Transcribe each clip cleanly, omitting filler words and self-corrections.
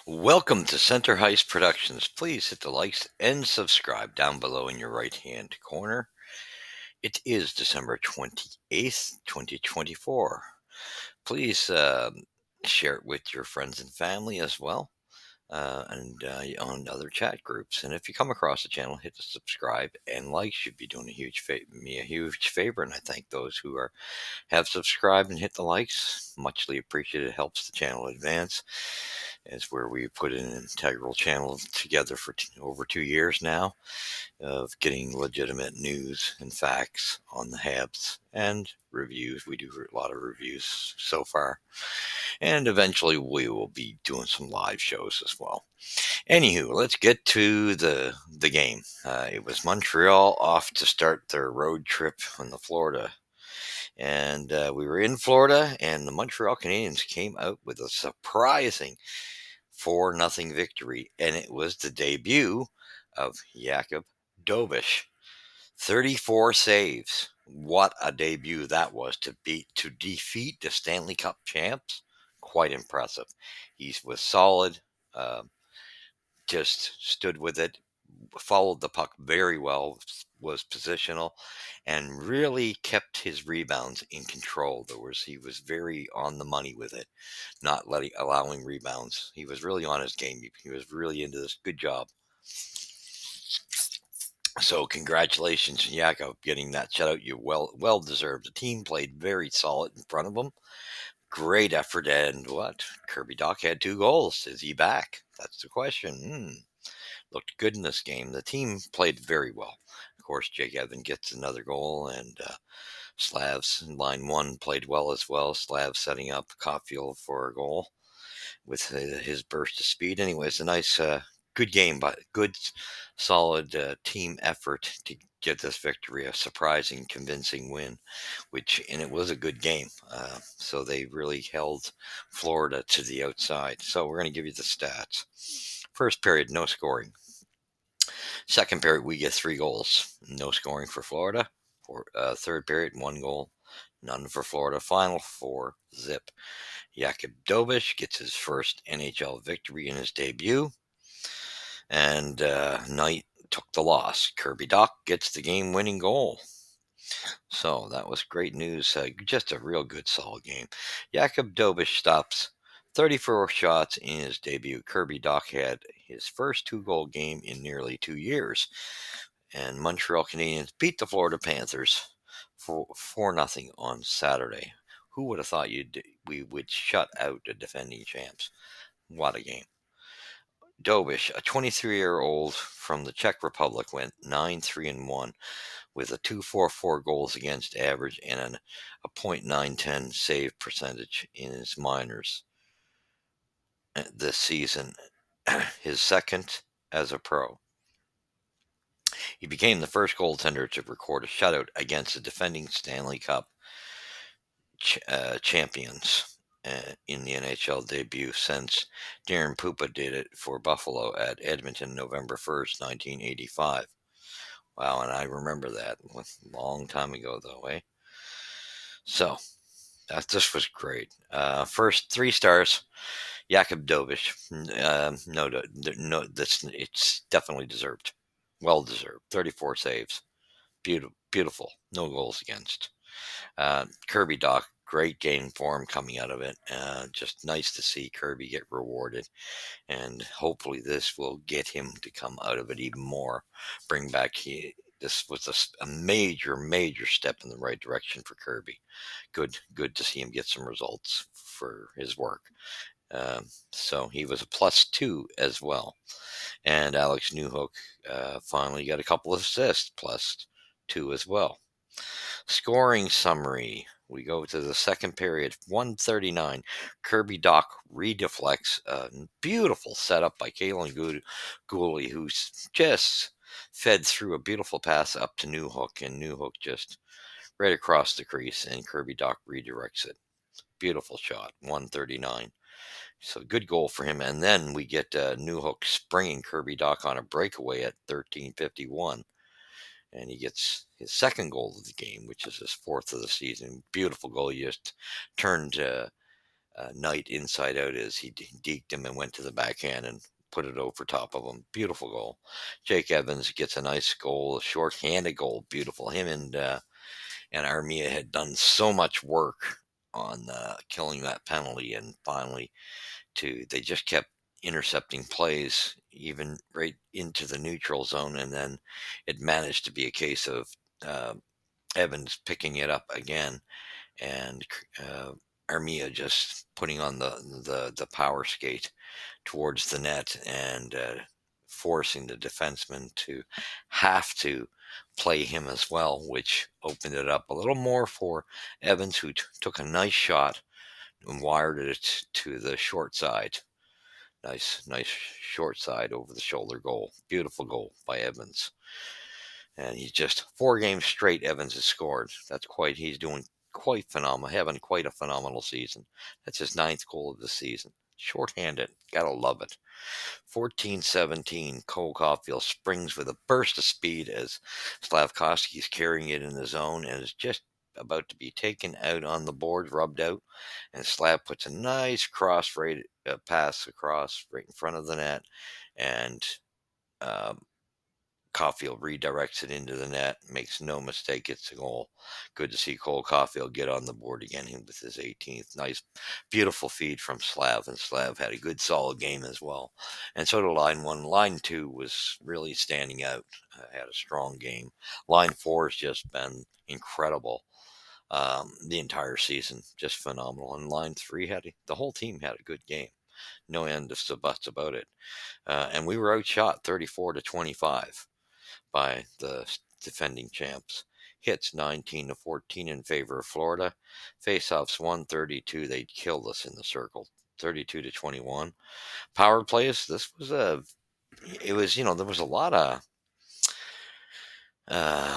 Welcome to Center Heist Productions. Please hit the likes and subscribe down below in your right hand corner. It is December 28th, 2024. Please share it with your friends and family as well, and on other chat groups. And if you come across the channel, hit the subscribe and like. You'd be doing me a huge favor. And I thank those who have subscribed and hit the likes. Muchly appreciated. It helps the channel advance. It's where we put an integral channel together for over 2 years now of getting legitimate news and facts on the Habs and reviews. We do a lot of reviews so far, and eventually we will be doing some live shows as well. Anywho, let's get to the game. It was Montreal off to start their road trip on the Florida. And we were in Florida, and the Montreal Canadiens came out with a surprising 4-0 victory, and it was the debut of Dobes. 34 saves. What a debut that was to defeat the Stanley Cup champs. Quite impressive. He was solid. Uh, just stood with it, followed the puck very well, was positional, and really kept his rebounds in control. He was very on the money with it, not allowing rebounds. He was really on his game. He was really into this. Good job. So congratulations, Jakob, getting that shutout. You well deserved. The team played very solid in front of him. Great effort, and Kirby Dach had 2 goals. Is he back? That's the question. Looked good in this game. The team played very well. Of course, Jake Evan gets another goal, and Slavs in line 1 played well as well. Slav setting up Caulfield for a goal with his burst of speed. Anyways, a nice, good game, but good, solid team effort to get this victory, a surprising, convincing win, and it was a good game. So they really held Florida to the outside. So we're going to give you the stats. First period, no scoring. Second period, we get 3 goals. No scoring for Florida. Third period, 1 goal. None for Florida. Final 4, zip. Dobes gets his first NHL victory in his debut. And Knight took the loss. Kirby Dach gets the game-winning goal. So that was great news. Just a real good, solid game. Dobes stops 34 shots in his debut. Kirby Dach had his first 2-goal game in nearly 2 years. And Montreal Canadiens beat the Florida Panthers for 4-0 on Saturday. Who would have thought we would shut out the defending champs? What a game. Dobes, a 23-year-old from the Czech Republic, went 9-3-1 with a .244 goals against average and a .910 save percentage in his minors this season, his second as a pro. He became the first goaltender to record a shutout against the defending Stanley Cup champions in the NHL debut since Darren Pupa did it for Buffalo at Edmonton November 1st, 1985. Wow, and I remember that a long time ago, though, eh? So, this was great. First 3 stars, Dobes. It's definitely deserved. Well deserved. 34 saves. Beautiful. No goals against. Kirby Dach, great game for him coming out of it. Just nice to see Kirby get rewarded. And hopefully this will get him to come out of it even more. This was a major step in the right direction for Kirby. Good to see him get some results for his work. So he was a +2 as well. And Alex Newhook finally got a couple of assists, +2 as well. Scoring summary. We go to the second period, 139. Kirby Dach redeflects a beautiful setup by Kalen Gooley, who just fed through a beautiful pass up to Newhook, and Newhook just right across the crease, and Kirby Dach redirects it. Beautiful shot, 139. So good goal for him. And then we get Newhook springing Kirby Dach on a breakaway at 13:51. And he gets his second goal of the game, which is his 4th of the season. Beautiful goal. He just turned Knight inside out as he deked him and went to the backhand and put it over top of him. Beautiful goal. Jake Evans gets a nice goal, a short-handed goal. Beautiful. Him and Armia had done so much work on killing that penalty, and finally, they just kept intercepting plays even right into the neutral zone, and then it managed to be a case of uh, Evans picking it up again and Armia just putting on the power skate towards the net and forcing the defenseman to have to play him as well, which opened it up a little more for Evans, who took a nice shot and wired it to the short side. Nice short side over the shoulder goal. Beautiful goal by Evans. And he's just 4 games straight Evans has scored. He's doing quite phenomenal, having quite a phenomenal season. That's his 9th goal of the season. Shorthanded. Gotta love it. 14-17, Cole Caulfield springs with a burst of speed as Slavkovsky's carrying it in the zone and is just about to be taken out on the board, rubbed out. And Slav puts a nice pass across right in front of the net. And um, Caulfield redirects it into the net, makes no mistake, it's a goal. Good to see Cole Caulfield get on the board again with his 18th. Nice, beautiful feed from Slav, and Slav had a good, solid game as well. And so did line one. Line two was really standing out, had a strong game. Line four has just been incredible the entire season, just phenomenal. And line three the whole team had a good game. No end of buts about it. And we were outshot 34-25 by the defending champs. Hits 19-14 in favor of Florida. Faceoffs 132. They killed us in the circle. 32-21. Power plays. It was, there was a lot of,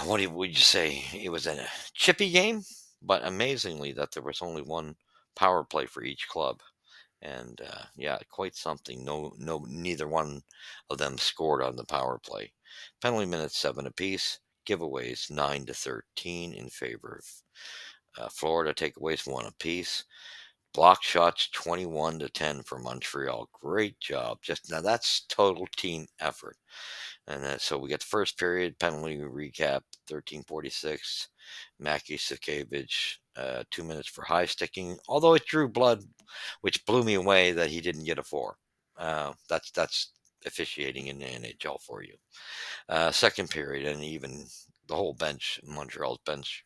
would you say? It was a chippy game, but amazingly that there was only one power play for each club. And yeah, quite something. Neither one of them scored on the power play. Penalty minutes 7 apiece. Giveaways 9-13 in favor of Florida. Takeaways 1 apiece. Block shots 21-10 for Montreal. Great job. Just now, that's total team effort. And so we get the first period penalty recap 13:46. Maki Sakevich, 2 minutes for high sticking, although it drew blood, which blew me away that he didn't get a 4. That's officiating in the NHL for you. Second period, and even the whole bench, Montreal's bench,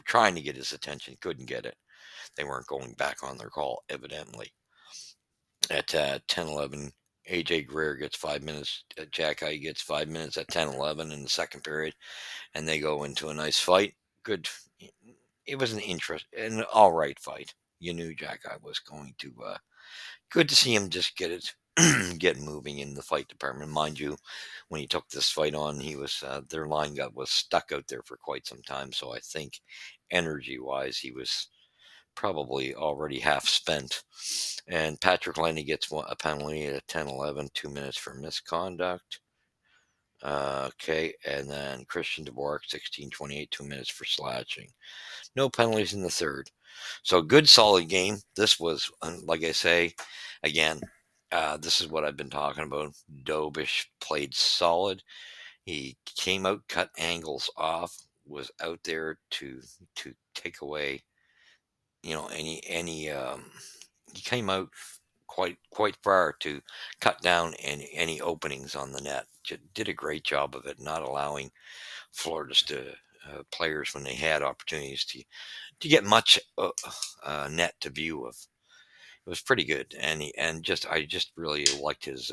trying to get his attention, couldn't get it. They weren't going back on their call, evidently. At 10:11, AJ Greer gets 5 minutes. Jack Eye gets 5 minutes at 10:11 in the second period, and they go into a nice fight. Good. It was an all right fight. You knew Jack Eye was going to. Good to see him just get moving in the fight department. Mind you, when he took this fight on, he was their line was stuck out there for quite some time. So I think energy wise, he was probably already half spent. And Patrick Lenny gets a penalty at 10:11, 2 minutes for misconduct. Okay, and then Christian Dvorak, 16:28, 2 minutes for slashing. No penalties in the third. So good, solid game. This was, like I say, again, this is what I've been talking about. Dobes played solid. He came out, cut angles off, was out there to take away, any. He came out quite far to cut down any openings on the net. Did a great job of it, not allowing Florida's players when they had opportunities to get much net to view of. It was pretty good, and I just really liked his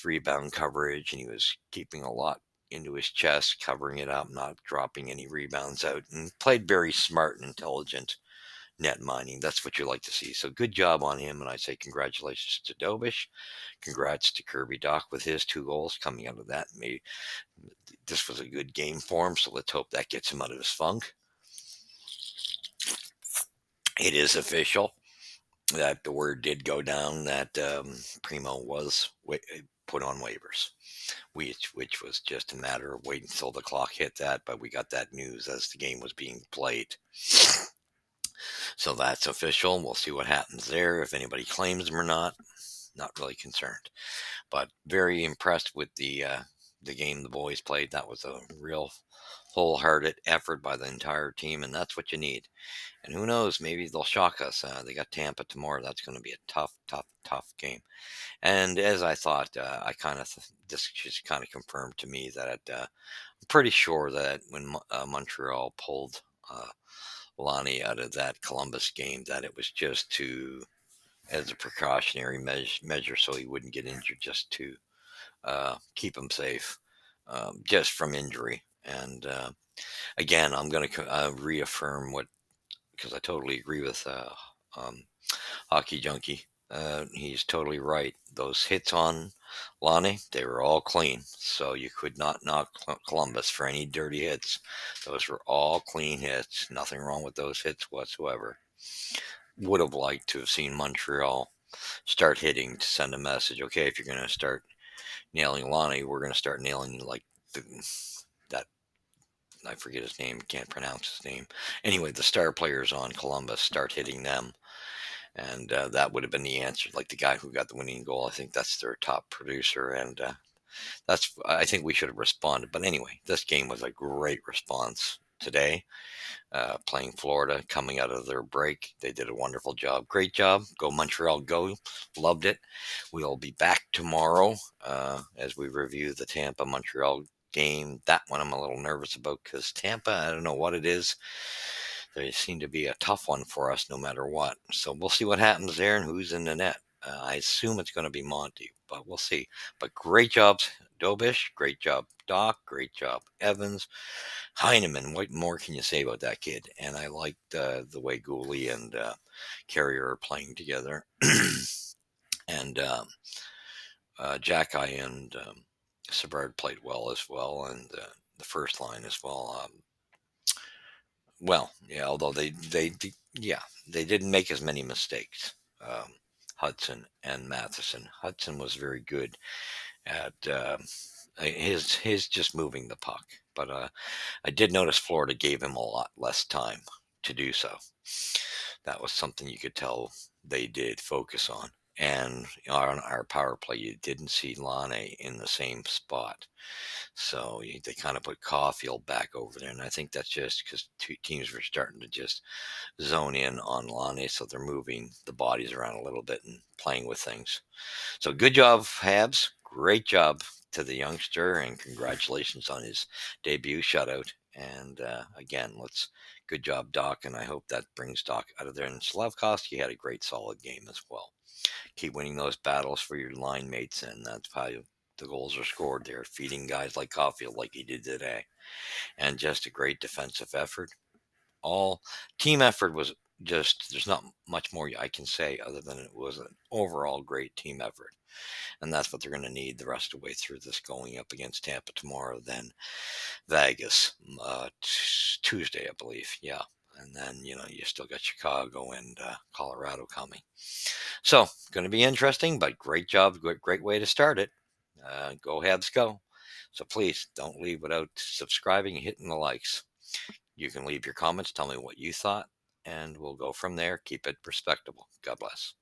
rebound coverage, and he was keeping a lot into his chest, covering it up, not dropping any rebounds out, and played very smart and intelligent net mining. That's what you like to see. So good job on him, and I say congratulations to Dobes. Congrats to Kirby Dach with his 2 goals coming out of that. Maybe this was a good game for him, so let's hope that gets him out of his funk. It is official that the word did go down that Primo was put on waivers, which was just a matter of waiting until the clock hit that, but we got that news as the game was being played. So that's official. We'll see what happens there. If anybody claims them or not really concerned. But very impressed with the game the boys played. That was a real wholehearted effort by the entire team, and that's what you need. And who knows, maybe they'll shock us. They got Tampa tomorrow. That's going to be a tough game. And as I thought, I kind of this just kind of confirmed to me that I'm pretty sure that when Montreal pulled Lonnie out of that Columbus game, that it was just to as a precautionary measure so he wouldn't get injured, just to keep him safe, just from injury. And again, I'm going to reaffirm what, because I totally agree with um, Hockey Junkie. He's totally right. Those hits on Lonnie, they were all clean. So you could not knock Columbus for any dirty hits. Those were all clean hits. Nothing wrong with those hits whatsoever. Would have liked to have seen Montreal start hitting to send a message. Okay, if you're going to start nailing Lonnie, we're going to start nailing like that. I forget his name. Can't pronounce his name. Anyway, the star players on Columbus, start hitting them. And that would have been the answer. Like the guy who got the winning goal, I think that's their top producer. And I think we should have responded. But anyway, this game was a great response today. Playing Florida, coming out of their break. They did a wonderful job. Great job. Go Montreal, go. Loved it. We'll be back tomorrow as we review the Tampa Montreal game. That one I'm a little nervous about because Tampa, I don't know what it is. They seem to be a tough one for us no matter what. So we'll see what happens there and who's in the net. I assume it's going to be Monty, but we'll see. But great jobs, Dobes. Great job, Dach. Great job, Evans. Heineman, what more can you say about that kid? And I liked the way Gooley and Carrier are playing together. And Jacky and Savard played well as well, and the first line as well. Well, yeah, although yeah, they didn't make as many mistakes. Hudson and Matheson. Hudson was very good at his just moving the puck, but I did notice Florida gave him a lot less time to do so. That was something you could tell they did focus on. And on our power play, you didn't see Lane in the same spot. So they kind of put Caulfield back over there. And I think that's just because two teams were starting to just zone in on Lane. So they're moving the bodies around a little bit and playing with things. So good job, Habs. Great job to the youngster, and congratulations on his debut shutout. And again, good job, Dach, and I hope that brings Dach out of there. And Slavkovsky had a great, solid game as well. Keep winning those battles for your line mates, and that's how the goals are scored there, feeding guys like Caulfield like he did today. And just a great defensive effort. All team effort was just, there's not much more I can say other than it was an overall great team effort. And that's what they're going to need the rest of the way through this, going up against Tampa tomorrow, then Vegas Tuesday, I believe. Yeah. And then, you still got Chicago and Colorado coming. So, going to be interesting, but great job. Great way to start it. Go Habs, go. So please don't leave without subscribing and hitting the likes. You can leave your comments. Tell me what you thought, and we'll go from there. Keep it respectable. God bless.